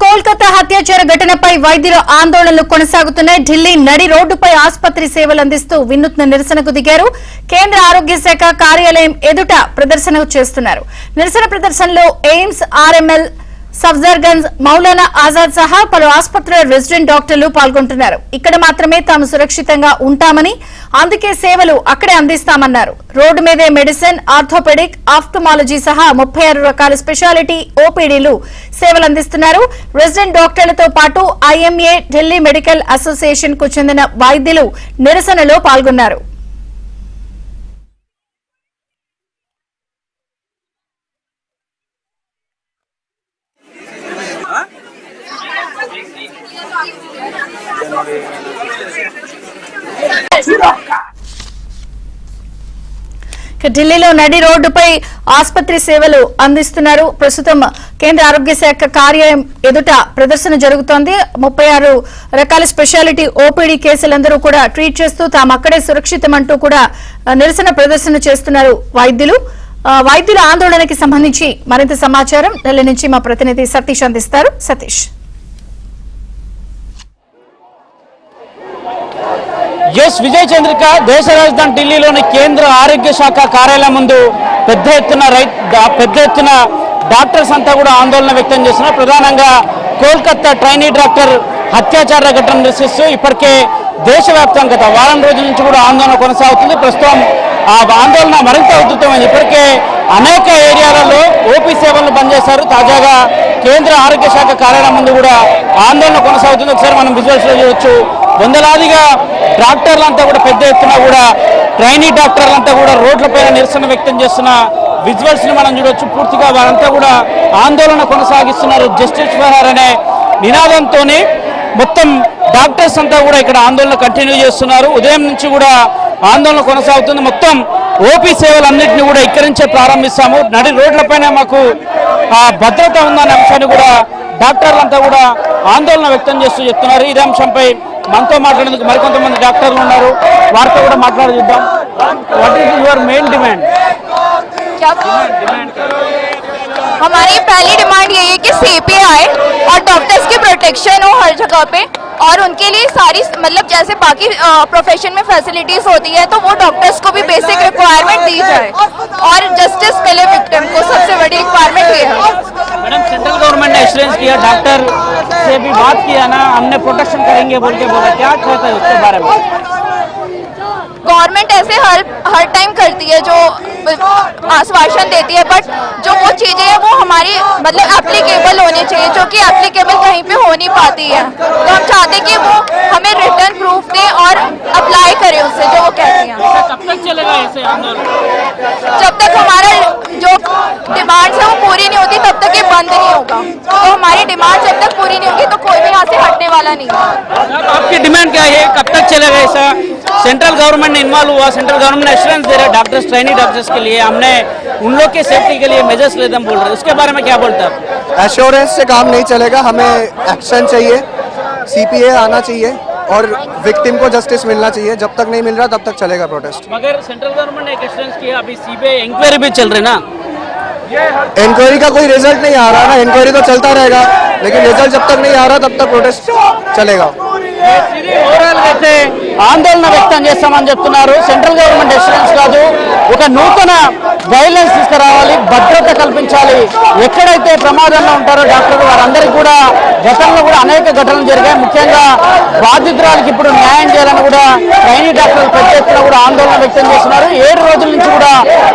కోల్కతా హత్యాచార ఘటనపై వైద్యుల ఆందోళనలు కొనసాగుతున్నాయి. ఢిల్లీ నడి రోడ్డుపై ఆసుపత్రి సేవలు అందిస్తూ వినూత్న నిరసనకు దిగారు. కేంద్ర ఆరోగ్య శాఖ కార్యాలయం ఎదుట ప్రదర్శన చేస్తున్నారు. నిరసన ప్రదర్శనలో ఎయిమ్స్, ఆర్ఎంఎల్, సఫ్జర్గంజ్, మౌలానా ఆజాద్ సహా పలు ఆసుపత్రుల రెసిడెంట్ డాక్టర్లు పాల్గొంటున్నారు. ఇక్కడ మాత్రమే తాము సురక్షితంగా ఉంటామని, అందుకే సేవలు అక్కడే అందిస్తామన్నారు. రోడ్డు మీదే మెడిసిన్, ఆర్థోపెడిక్, ఆఫ్థమాలజీ సహా 36 రకాల స్పెషాలిటీ ఓపీడీలు సేవలు అందిస్తున్నారు. రెసిడెంట్ డాక్టర్లతో పాటు ఐఎంఏ, ఢిల్లీ మెడికల్ అసోసియేషన్ కు చెందిన వైద్యులు నిరసనలో పాల్గొన్నారు. ఢిల్లీలో నడి రోడ్డుపై ఆసుపత్రి సేవలు అందిస్తున్నారు. ప్రస్తుతం కేంద్ర ఆరోగ్య శాఖ కార్యాలయం ఎదుట ప్రదర్శన జరుగుతోంది. 36 రకాల స్పెషాలిటీ ఓపీడీ కేసులందరూ కూడా ట్రీట్ చేస్తూ తాము అక్కడే సురక్షితమంటూ కూడా నిరసన ప్రదర్శన చేస్తున్నారు వైద్యుల ఆందోళనకి సంబంధించి మరింత సమాచారం ఢిల్లీ నుంచి మా ప్రతినిధి సతీష్ అందిస్తారు. సతీష్. ఎస్ విజయ్ చంద్రిక, దేశ రాజధాని ఢిల్లీలోని కేంద్ర ఆరోగ్య శాఖ కార్యాలయం ముందు పెద్ద ఎత్తున డాక్టర్స్ అంతా కూడా ఆందోళన వ్యక్తం చేస్తున్నారు. ప్రధానంగా కోల్కతా ట్రైనీ డాక్టర్ హత్యాచార ఘటన నిరసిస్తూ ఇప్పటికే దేశవ్యాప్తంగా గత వారం రోజుల నుంచి కూడా ఆందోళన కొనసాగుతుంది. ప్రస్తుతం ఆ ఆందోళన మరింత ఉధృతమైంది. ఇప్పటికే అనేక ఏరియాలలో ఓపీ సేవలను బంద్ చేశారు. తాజాగా కేంద్ర ఆరోగ్య శాఖ కార్యాలయం ముందు కూడా ఆందోళన కొనసాగుతుంది. ఒకసారి మనం విజువల్స్ లో చూడొచ్చు. వందలాదిగా డాక్టర్లంతా కూడా పెద్ద ఎత్తున కూడా ట్రైనీ డాక్టర్లంతా కూడా రోడ్లపైన నిరసన వ్యక్తం చేస్తున్న విజువల్స్ ని మనం చూడొచ్చు. పూర్తిగా వారంతా కూడా ఆందోళన కొనసాగిస్తున్నారు. జస్టిస్ ఫర్ హర్ అనే నినాదంతోనే మొత్తం డాక్టర్స్ అంతా కూడా ఇక్కడ ఆందోళన కంటిన్యూ చేస్తున్నారు. ఉదయం నుంచి కూడా ఆందోళన కొనసాగుతుంది. మొత్తం ఓపీ సేవలన్నింటినీ కూడా ఇక్కడి నుంచే ప్రారంభిస్తాము, నడి రోడ్లపైన మాకు భద్రత ఉందనే అంశాన్ని కూడా డాక్టర్లంతా కూడా ఆందోళన వ్యక్తం చేస్తూ చెప్తున్నారు. ఇదే అంశంపై మనతో మాట్లాడేందుకు మరికొంతమంది డాక్టర్లు ఉన్నారు, వారితో కూడా మాట్లాడేద్దాం. What is your main demand? हमारी पहली डिमांड यही है कि सीपीए आए और डॉक्टर्स की प्रोटेक्शन हो हर जगह पे, और उनके लिए सारी मतलब जैसे बाकी प्रोफेशन में फैसिलिटीज होती है तो वो डॉक्टर्स को भी बेसिक रिक्वायरमेंट दी जाए और जस्टिस मिले विक्टिम को। सबसे बड़ी रिक्वायरमेंट ये है। मैडम, सेंट्रल गवर्नमेंट ने एश्योरेंस किया, डॉक्टर से भी बात किया ना, हमने प्रोटेक्शन करेंगे बोल के बोला, क्या कहते हैं उसके बारे में? गवर्नमेंट ऐसे हर टाइम करती है, जो आश्वासन देती है, बट जो वो चीजें हैं वो हमारी मतलब एप्लीकेबल होनी चाहिए, जो कि एप्लीकेबल कहीं पे हो नहीं पाती है। तो हम चाहते हैं कि वो हमें रिटर्न प्रूफ दे और अप्लाई करें उससे जो वो कहती हैं। कब तक चलेगा ऐसे आंदोलन? जब तक हमारा जो डिमांड है वो पूरी नहीं होती तब तक ये बंद नहीं होगा। तो हमारी डिमांड जब तक पूरी नहीं होगी तो कोई भी यहाँ से हटने वाला नहीं है। आपकी डिमांड क्या है, कब तक चलेगा ऐसा? सेंट्रल गवर्नमेंट ने इन्वॉल्व हुआ, सेंट्रल गवर्नमेंट ने एश्योरेंस दे रहे डॉक्टर्स, ट्रेनी डॉक्टर्स के लिए, हमने उन लोग के सेफ्टी के लिए मेजर्स लेते हम बोल रहे हैं, उसके बारे में क्या बोलते हैं आप? एश्योरेंस से काम नहीं चलेगा, हमें एक्शन चाहिए, सीपीए आना चाहिए और विक्टिम को जस्टिस मिलना चाहिए। जब तक नहीं मिल रहा तब तक चलेगा प्रोटेस्ट। मगर सेंट्रल गवर्नमेंट ने एक एश्योरेंस किया, अभी सीबीआई इंक्वायरी भी चल रही ना, इंक्वायरी का कोई रिजल्ट नहीं आ रहा ना, इंक्वायरी तो चलता रहेगा लेकिन रिजल्ट जब तक नहीं आ रहा तब तक प्रोटेस्ट चलेगा। అయితే ఆందోళన వ్యక్తం చేస్తామని చెప్తున్నారు. సెంట్రల్ గవర్నమెంట్ ఎష్యూరెన్స్ కాదు, ఒక నూతన గైడ్లైన్స్ తీసుకురావాలి, భద్రత కల్పించాలి. ఎక్కడైతే ప్రమాదంలో ఉంటారో డాక్టర్లు వారందరికీ కూడా గతంలో కూడా అనేక ఘటనలు జరిగాయి. ముఖ్యంగా బాధితురాలకి ఇప్పుడు న్యాయం చేయాలని కూడా ట్రైనీ డాక్టర్లు పెద్ద ఎత్తున కూడా ఆందోళన వ్యక్తం చేస్తున్నారు. 7 రోజుల నుంచి కూడా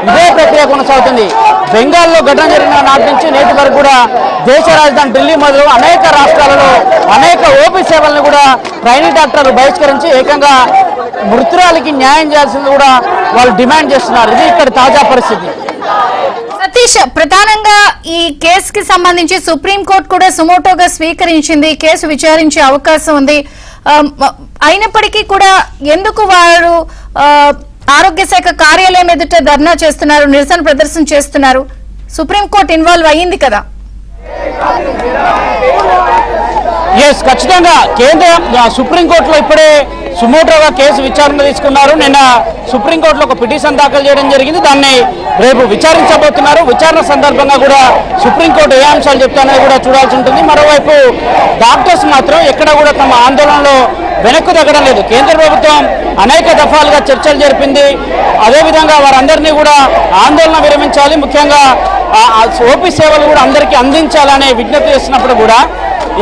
ఇదే ప్రక్రియ కొనసాగుతుంది. బెంగాల్లో ఘటన జరిగిన నాటి నుంచి నేటి వరకు కూడా దేశ రాజధాని ఢిల్లీ మొదలు అనేక రాష్ట్రాలలో అనేక ఓపీ సేవలను కూడా ట్రైనీ డాక్టర్లు బహిష్కరించి ఏకంగా మృతురాలికి న్యాయం చేయాల్సింది కూడా వాళ్ళు డిమాండ్ చేస్తున్నారు. ఇది ఇక్కడ తాజా పరిస్థితి. సతీష్, ప్రధానంగా ఈ కేసుకి సంబంధించి సుప్రీంకోర్టు కూడా సుమోటోగా స్వీకరించింది, కేసు విచారించే అవకాశం ఉంది. అయినప్పటికీ కూడా ఎందుకు వారు ఆరోగ్య శాఖ కార్యాలయం ఎదుట ధర్నా చేస్తున్నారు, నిరసన ప్రదర్శన చేస్తున్నారు? సుప్రీంకోర్టు ఇన్వాల్వ్ అయ్యింది కదా. ఖచ్చితంగా కేంద్ర సుప్రీంకోర్టులో ఇప్పుడే సుమోటోగా కేసు విచారణ తీసుకున్నారు. నిన్న సుప్రీంకోర్టులో ఒక పిటిషన్ దాఖలు చేయడం జరిగింది. దాన్ని రేపు విచారించబోతున్నారు. విచారణ సందర్భంగా కూడా సుప్రీంకోర్టు ఏ అంశాలు చెప్తానో కూడా చూడాల్సి ఉంటుంది. మరోవైపు డాక్టర్స్ మాత్రం ఎక్కడ కూడా తమ ఆందోళనలో వెనక్కు తగ్గడం లేదు. కేంద్ర ప్రభుత్వం అనేక దఫాలుగా చర్చలు జరిపింది. అదేవిధంగా వారందరినీ కూడా ఆందోళన విరమించాలి, ముఖ్యంగా ఓపీ సేవలు కూడా అందరికీ అందించాలనే విజ్ఞప్తి చేస్తున్నప్పుడు కూడా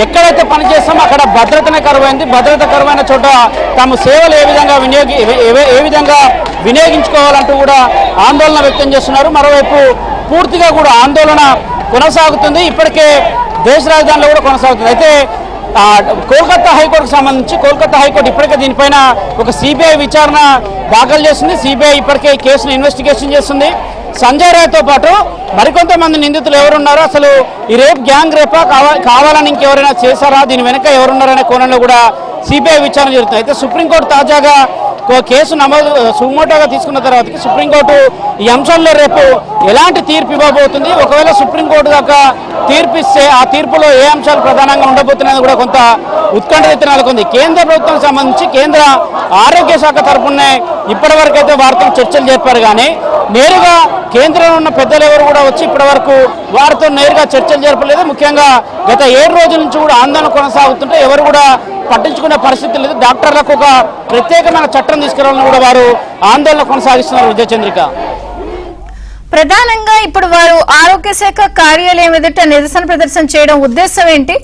ఎక్కడైతే పనిచేస్తామో అక్కడ భద్రతనే కరువైంది. భద్రత కరువైన చోట తాము సేవలు ఏ విధంగా వినియోగించుకోవాలంటూ కూడా ఆందోళన వ్యక్తం చేస్తున్నారు. మరోవైపు పూర్తిగా కూడా ఆందోళన కొనసాగుతుంది. ఇప్పటికే దేశ రాజధానిలో కూడా కొనసాగుతుంది. అయితే కోల్కతా హైకోర్టుకు సంబంధించి కోల్కతా హైకోర్టు ఇప్పటికే దీనిపైన ఒక సిబిఐ విచారణ దాఖలు చేసింది. సిబిఐ ఇప్పటికే ఈ కేసును ఇన్వెస్టిగేషన్ చేస్తుంది. సంజయ్ రాయ్తో పాటు మరికొంతమంది నిందితులు ఎవరున్నారో, అసలు ఈ రేప్ గ్యాంగ్ రేపా కావాలని ఇంకెవరైనా చేశారా, దీని వెనక ఎవరున్నారనే కోణంలో కూడా సిబిఐ విచారణ జరుగుతుంది. అయితే సుప్రీంకోర్టు తాజాగా కేసు నమోదు సుమోటోగా తీసుకున్న తర్వాత సుప్రీంకోర్టు ఈ అంశంలో రేపు ఎలాంటి తీర్పు ఇవ్వబోతుంది, ఒకవేళ సుప్రీంకోర్టు దాకా తీర్పు ఇస్తే ఆ తీర్పులో ఏ అంశాలు ప్రధానంగా ఉండబోతున్నాయని కూడా కొంత ఉత్కంఠ నెలకొంది. కేంద్ర ప్రభుత్వం సంబంధించి కేంద్ర ఆరోగ్య శాఖ తరఫునే ఇప్పటివరకు అయితే వారితో చర్చలు జరిపారు. కానీ నేరుగా కేంద్రంలో ఉన్న పెద్దలు ఎవరు కూడా వచ్చి ఇప్పటి వరకు వారితో నేరుగా చర్చలు జరపలేదు. ముఖ్యంగా గత 7 రోజుల నుంచి కూడా ఆందోళన కొనసాగుతుంటే ఎవరు కూడా పట్టించుకునే పరిస్థితి లేదు. డాక్టర్లకు ఒక ప్రత్యేకమైన చట్టం తీసుకురావాలని కూడా వారు ఆందోళన కొనసాగిస్తున్నారు. విజయచంద్రిక, ప్రధానంగా ఇప్పుడు వారు ఆరోగ్య శాఖ కార్యాలయం ఎదుట నిరసన ప్రదర్శన చేయడం ఉద్దేశం ఏంటి?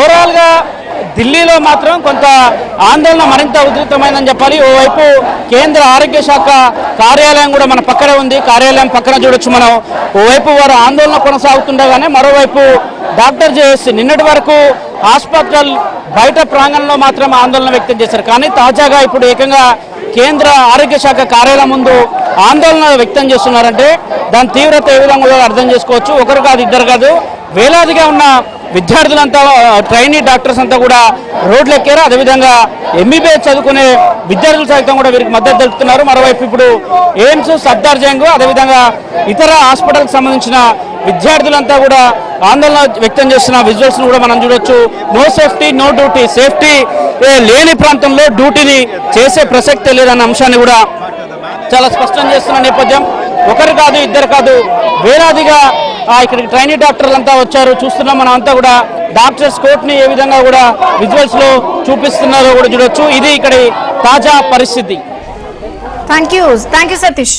ఓవరాల్ గా ఢిల్లీలో మాత్రం కొంత ఆందోళన మరింత ఉధృతమైందని చెప్పాలి. ఓవైపు కేంద్ర ఆరోగ్య శాఖ కార్యాలయం కూడా మన పక్కనే ఉంది. కార్యాలయం పక్కన చూడొచ్చు మనం. ఓవైపు వారు ఆందోళన కొనసాగుతుండగానే మరోవైపు డాక్టర్ జేఎస్సీ నిన్నటి వరకు హాస్పిటల్ బయట ప్రాంగణంలో మాత్రం ఆందోళన వ్యక్తం చేశారు. కానీ తాజాగా ఇప్పుడు ఏకంగా కేంద్ర ఆరోగ్య శాఖ కార్యాలయం ముందు ఆందోళన వ్యక్తం చేస్తున్నారంటే దాని తీవ్రత ఏ విధంగా అర్థం చేసుకోవచ్చు. ఒకరు కాదు, ఇద్దరు కాదు, వేలాదిగా ఉన్న విద్యార్థులంతా, ట్రైనీ డాక్టర్స్ అంతా కూడా రోడ్లు ఎక్కారు. అదేవిధంగా ఎంబీబీఎస్ చదువుకునే విద్యార్థులు సైతం కూడా వీరికి మద్దతు తెలుపుతున్నారు. మరోవైపు ఇప్పుడు ఎయిమ్స్, సఫ్దర్జంగ్, అదేవిధంగా ఇతర హాస్పిటల్కి సంబంధించిన విద్యార్థులంతా కూడా ఆందోళన వ్యక్తం చేస్తున్న విజువల్స్ కూడా మనం చూడొచ్చు. No safety no duty, safety లేని ప్రాంతంలో డ్యూటీని చేసే ప్రసక్తే లేదన్న అంశాన్ని కూడా చాలా స్పష్టం చేస్తున్న నేపథ్యం. ఒకరు కాదు, ఇద్దరు కాదు, వేలాదిగా ఇక్కడికి ట్రైనీ డాక్టర్లు అంతా వచ్చారు. చూస్తున్నాం మనం అంతా కూడా డాక్టర్స్ కోర్టుని ఏ విధంగా కూడా విజువల్స్ లో చూపిస్తున్నారో కూడా చూడొచ్చు. ఇది ఇక్కడ తాజా పరిస్థితి. Thank you Satish.